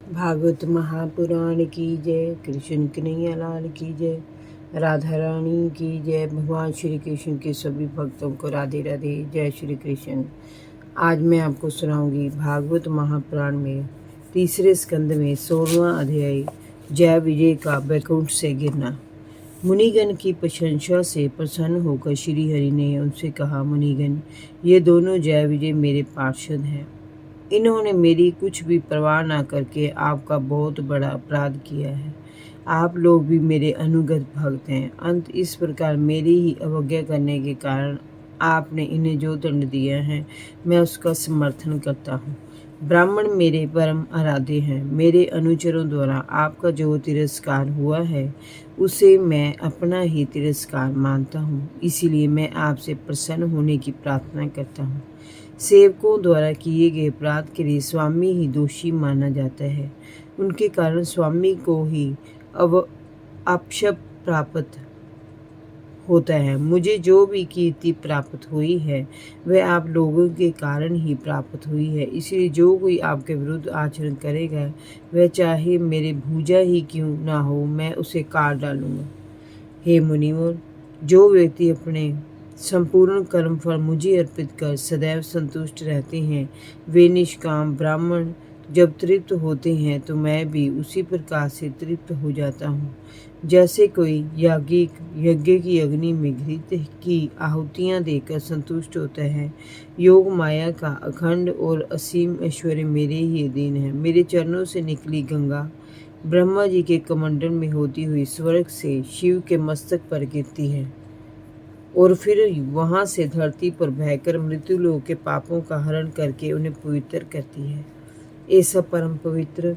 भागवत महापुराण की जय। कृष्ण कन्हैया लाल की जय। राधा रानी की जय। भगवान श्री कृष्ण के सभी भक्तों को राधे राधे। जय श्री कृष्ण। आज मैं आपको सुनाऊंगी भागवत महापुराण में तीसरे स्कंद में 16वां अध्याय जय विजय का वैकुंठ से गिरना। मुनिगण की प्रशंसा से प्रसन्न होकर श्री हरि ने उनसे कहा, मुनिगण, ये दोनों जय विजय मेरे पार्षद हैं। इन्होंने मेरी कुछ भी परवाह न करके आपका बहुत बड़ा अपराध किया है। आप लोग भी मेरे अनुगत भक्त हैं। अंत इस प्रकार मेरी ही अवज्ञा करने के कारण आपने इन्हें जो दंड दिया है, मैं उसका समर्थन करता हूँ। ब्राह्मण मेरे परम आराध्य हैं। मेरे अनुचरों द्वारा आपका जो तिरस्कार हुआ है, उसे मैं अपना ही तिरस्कार मानता हूँ। इसीलिए मैं आपसे प्रसन्न होने की प्रार्थना करता हूँ। सेवकों द्वारा किए गए अपराध के लिए स्वामी ही दोषी माना जाता है। उनके कारण स्वामी को ही अपशप प्राप्त होता है। मुझे जो भी कीर्ति प्राप्त हुई है, वह आप लोगों के कारण ही प्राप्त हुई है। इसलिए जो कोई आपके विरुद्ध आचरण करेगा, वह चाहे मेरे भूजा ही क्यों ना हो, मैं उसे काट डालूंगा। हे मुनिवर, जो व्यक्ति अपने संपूर्ण कर्मफल मुझे अर्पित कर सदैव संतुष्ट रहते हैं, वे निष्काम ब्राह्मण जब तृप्त होते हैं तो मैं भी उसी प्रकार से तृप्त हो जाता हूँ। जैसे कोई याज्ञिक यज्ञ की अग्नि में घृत की आहुतियाँ देकर संतुष्ट होता है, योग माया का अखंड और असीम ऐश्वर्य मेरे ही अधीन है। मेरे चरणों से निकली गंगा ब्रह्मा जी के कमंडल में होती हुई स्वर्ग से शिव के मस्तक पर गिरती है और फिर वहां से धरती पर बहकर मृत्युलोक के पापों का हरण करके उन्हें पवित्र करती है। ऐसा परम पवित्र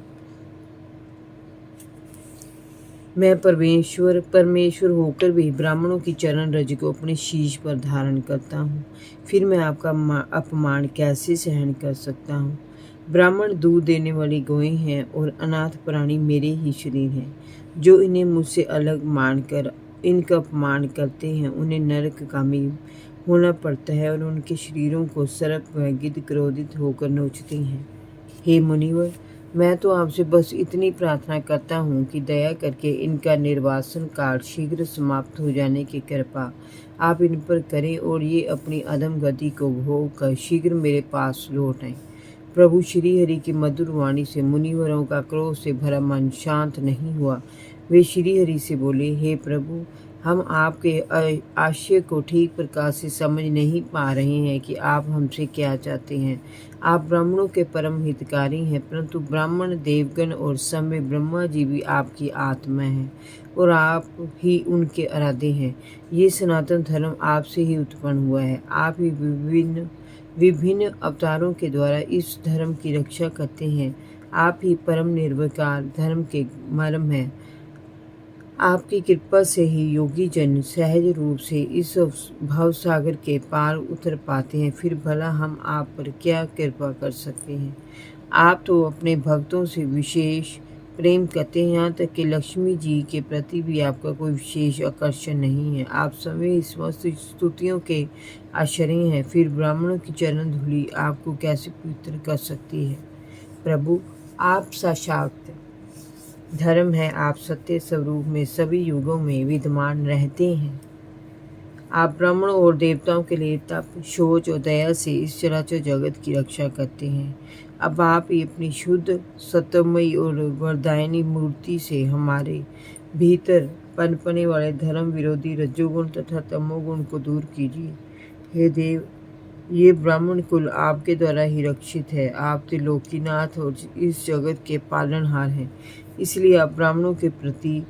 मैं परमेश्वर होकर भी ब्राह्मणों की चरण रज को अपने शीश पर धारण करता हूँ। फिर मैं आपका अपमान कैसे सहन कर सकता हूँ। ब्राह्मण दूध देने वाली गौएं हैं और अनाथ प्राणी मेरे ही शरीर हैं। जो इन्हें मुझसे अलग मानकर इनका अपमान करते हैं, उन्हें नरकगामी होना पड़ता है और उनके शरीरों को सर्प व गिद्ध क्रोधित होकर नोचते हैं। हे मुनिवर, मैं तो आपसे बस इतनी प्रार्थना करता हूँ कि दया करके इनका निर्वासन काल शीघ्र समाप्त हो जाने की कृपा आप इन पर करें और ये अपनी अधम गति को भोग कर शीघ्र मेरे पास लौट आएं। प्रभु श्री हरि की मधुर वाणी से मुनिवरों का क्रोध से भरा मन शांत नहीं हुआ। वे श्री हरि से बोले, हे प्रभु, हम आपके आशय को ठीक प्रकार से समझ नहीं पा रहे हैं कि आप हमसे क्या चाहते हैं। आप ब्राह्मणों के परम हितकारी हैं, परंतु ब्राह्मण देवगण और समय ब्रह्मा जी भी आपकी आत्मा हैं और आप ही उनके आराध्य हैं। ये सनातन धर्म आपसे ही उत्पन्न हुआ है। आप ही विभिन्न अवतारों के द्वारा इस धर्म की रक्षा करते हैं। आप ही परम निर्विकार धर्म के मर्म हैं। आपकी कृपा से ही योगी जन सहज रूप से इस भवसागर के पार उतर पाते हैं। फिर भला हम आप पर क्या कृपा कर सकते हैं। आप तो अपने भक्तों से विशेष प्रेम करते हैं, यहाँ तक कि लक्ष्मी जी के प्रति भी आपका कोई विशेष आकर्षण नहीं है। आप सभी समस्त स्तुतियों के आश्रय हैं। फिर ब्राह्मणों की चरण धूलि आपको कैसे पवित्र कर सकती है। प्रभु, आप साक्षात धर्म है। आप सत्य स्वरूप में सभी युगों में विद्यमान रहते हैं। आप ब्राह्मणों और देवताओं के लिए तप, शौच और दया से इस चराचर जगत की रक्षा करते हैं। अब आप ही अपनी शुद्ध सत्यमयी और वरदायिनी मूर्ति से हमारे भीतर पनपने वाले धर्म विरोधी रजोगुण तथा तमोगुण को दूर कीजिए। हे देव, ये ब्राह्मण कुल आपके द्वारा ही रक्षित है। आप त्रिलोकीनाथ और इस जगत के पालनहार हैं। इसलिए आप ब्राह्मणों के प्रति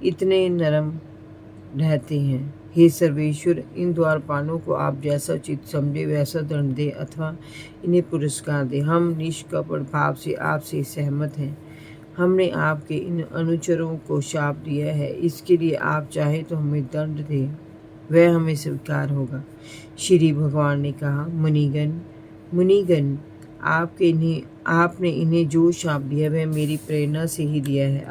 इतने नरम रहते हैं। हे सर्वेश्वर, इन द्वारपालों को आप जैसा चित समझे वैसा दंड दे अथवा इन्हें पुरस्कार दे। हम निष्कपट भाव से आपसे सहमत हैं। हमने आपके इन अनुचरों को शाप दिया है, इसके लिए आप चाहे तो हमें दंड दें, वह हमें स्वीकार होगा। श्री भगवान ने कहा, मुनिगण, आपने इन्हें जो शाप दिया वह मेरी प्रेरणा से ही दिया है।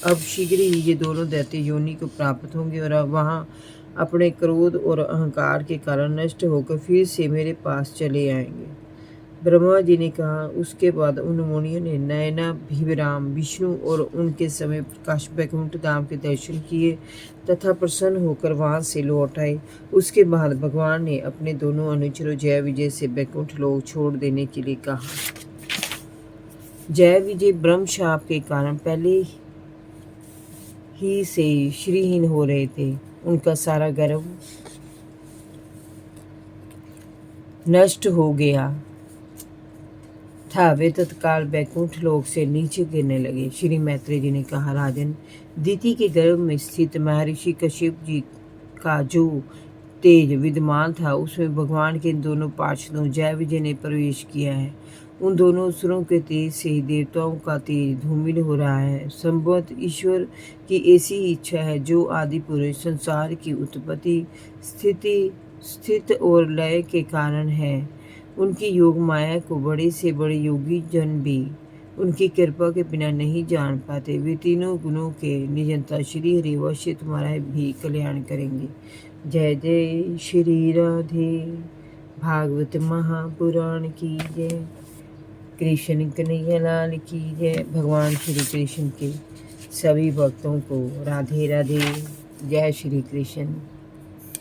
अब शीघ्र ही ये दोनों दैत्य योनि को प्राप्त होंगे और अब वहाँ अपने क्रोध और अहंकार के कारण नष्ट होकर फिर से मेरे पास चले आएंगे। ब्रह्मा जी ने कहा। उसके बाद उन मुनियों ने नयना, भीमराम, विष्णु और उनके समय प्रकाश वैकुंठ धाम के दर्शन किए तथा प्रसन्न होकर वहां से लौट आए। उसके बाद भगवान ने अपने दोनों अनुचरों जय विजय से वैकुंठ लोक छोड़ देने के लिए कहा। जय विजय ब्रह्म शाप के कारण पहले ही से श्रीहीन हो रहे थे। उनका सारा गर्व नष्ट हो गया था। वे तत्काल वैकुंठ लोक से नीचे गिरने लगे। श्री मैत्रेय जी ने कहा, राजन, दिति के गर्भ में स्थित महर्षि कश्यप जी का जो तेज विद्यमान था, उसमें भगवान के इन दोनों पार्षदों जय विजय ने प्रवेश किया है। उन दोनों असुरों के तेज से ही देवताओं का तेज धूमिल हो रहा है। संभवत ईश्वर की ऐसी इच्छा है जो आदि पुरुष संसार की उत्पत्ति, स्थित और लय के कारण है। उनकी योग माया को बड़े से बड़े योगी जन भी उनकी कृपा के बिना नहीं जान पाते। वे तीनों गुणों के नियंता श्री हरि अवश्य तुम्हारा भी कल्याण करेंगे। जय जय श्री राधे। भागवत महापुराण की जय। कृष्ण कन्हैया लाल की जय। भगवान श्री कृष्ण के सभी भक्तों को राधे राधे। जय श्री कृष्ण।